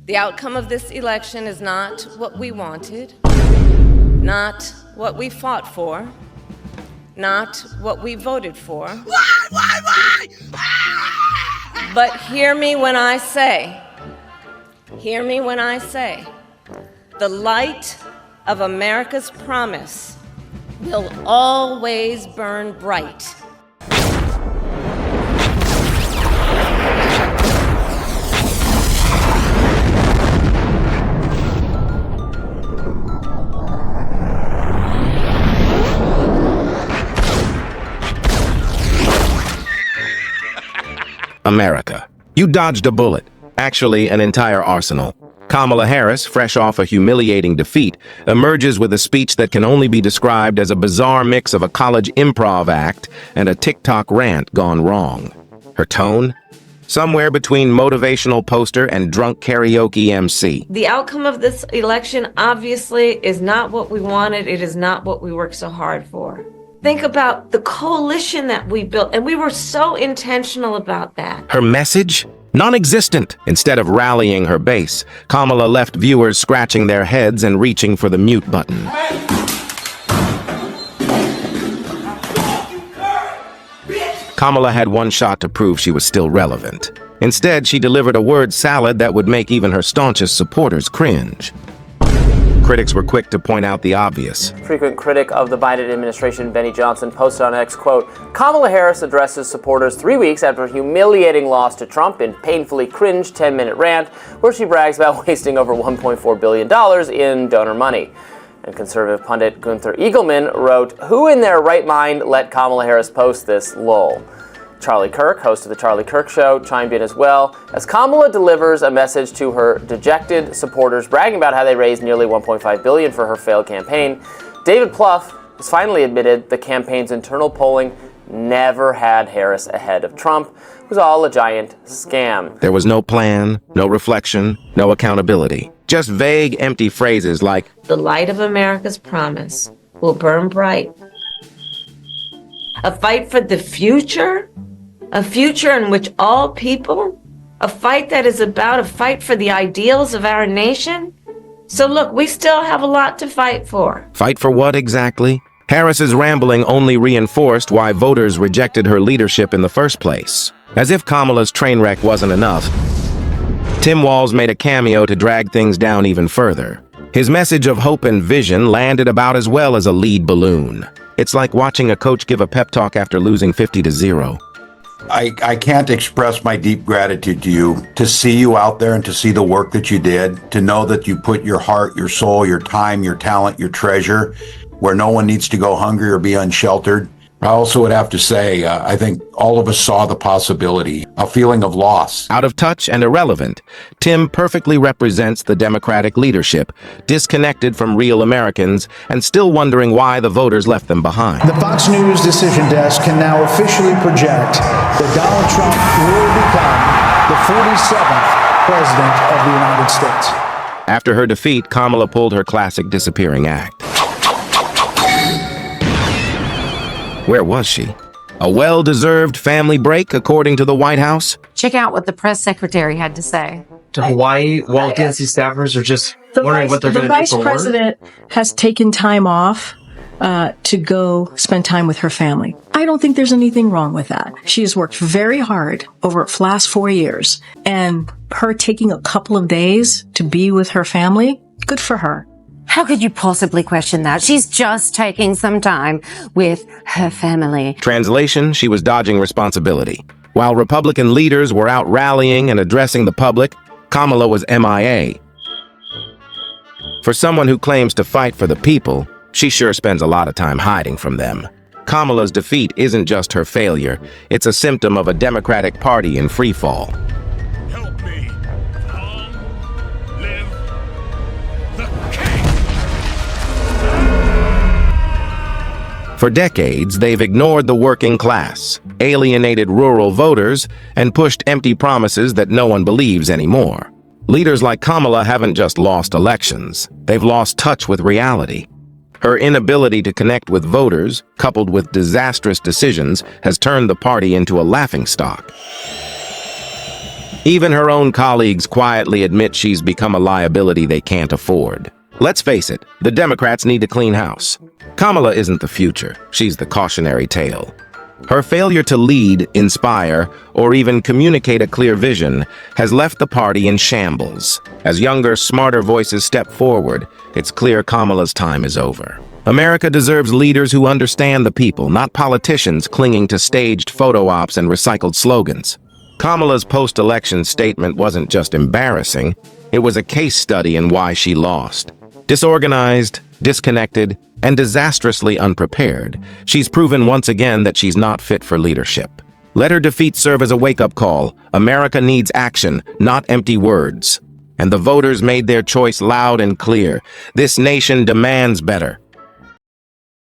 The outcome of this election is not what we wanted, not what we fought for, not what we voted for. Why? But hear me when I say, the light of America's promise will always burn bright. America. You dodged a bullet. Actually, an entire arsenal. Kamala Harris, fresh off a humiliating defeat, emerges with a speech that can only be described as a bizarre mix of a college improv act and a TikTok rant gone wrong. Her tone? Somewhere between motivational poster and drunk karaoke MC. The outcome of this election obviously is not what we wanted. It is not what we worked so hard for. Think about the coalition that we built, and we were so intentional about that. Her message? Non-existent. Instead of rallying her base, Kamala left viewers scratching their heads and reaching for the mute button. Kamala had one shot to prove she was still relevant. Instead, she delivered a word salad that would make even her staunchest supporters cringe. Critics were quick to point out the obvious. Frequent critic of the Biden administration, Benny Johnson, posted on X, quote, Kamala Harris addresses supporters 3 weeks after a humiliating loss to Trump in painfully cringe 10-minute rant where she brags about wasting over $1.4 billion in donor money. And conservative pundit Gunther Eagleman wrote, who in their right mind let Kamala Harris post this, lol? Charlie Kirk, host of The Charlie Kirk Show, chimed in as well, as Kamala delivers a message to her dejected supporters bragging about how they raised nearly $1.5 billion for her failed campaign. David Plouffe has finally admitted the campaign's internal polling never had Harris ahead of Trump. It was all a giant scam. There was no plan, no reflection, no accountability. Just vague, empty phrases like, the light of America's promise will burn bright. A fight for the future? A future in which all people? A fight that is about a fight for the ideals of our nation? So look, we still have a lot to fight for. Fight for what exactly? Harris's rambling only reinforced why voters rejected her leadership in the first place. As if Kamala's train wreck wasn't enough, Tim Walz made a cameo to drag things down even further. His message of hope and vision landed about as well as a lead balloon. It's like watching a coach give a pep talk after losing 50-0. I can't express my deep gratitude to you, to see you out there and to see the work that you did, to know that you put your heart, your soul, your time, your talent, your treasure, where no one needs to go hungry or be unsheltered. I also would have to say, I think all of us saw the possibility, a feeling of loss. Out of touch and irrelevant, Tim perfectly represents the Democratic leadership, disconnected from real Americans and still wondering why the voters left them behind. The Fox News decision desk can now officially project that Donald Trump will become the 47th president of the United States. After her defeat, Kamala pulled her classic disappearing act. Where was she? A well-deserved family break, according to the White House? Check out what the press secretary had to say. To Hawaii, while DNC staffers are just wondering what they're going to do for work? The vice president has taken time off to go spend time with her family. I don't think there's anything wrong with that. She has worked very hard over the last 4 years, and her taking a couple of days to be with her family, good for her. How could you possibly question that? She's just taking some time with her family. Translation, she was dodging responsibility. While Republican leaders were out rallying and addressing the public, Kamala was MIA. For someone who claims to fight for the people, she sure spends a lot of time hiding from them. Kamala's defeat isn't just her failure, it's a symptom of a Democratic Party in freefall. Help me. Long live the king. For decades, they've ignored the working class, alienated rural voters, and pushed empty promises that no one believes anymore. Leaders like Kamala haven't just lost elections, they've lost touch with reality. Her inability to connect with voters, coupled with disastrous decisions, has turned the party into a laughingstock. Even her own colleagues quietly admit she's become a liability they can't afford. Let's face it, the Democrats need to clean house. Kamala isn't the future, she's the cautionary tale. Her failure to lead, inspire, or even communicate a clear vision has left the party in shambles. As younger, smarter voices step forward, it's clear Kamala's time is over. America deserves leaders who understand the people, not politicians clinging to staged photo ops and recycled slogans. Kamala's post-election statement wasn't just embarrassing, it was a case study in why she lost. Disorganized, disconnected, and disastrously unprepared, she's proven once again that she's not fit for leadership. Let her defeat serve as a wake-up call. America needs action, not empty words. And the voters made their choice loud and clear. This nation demands better.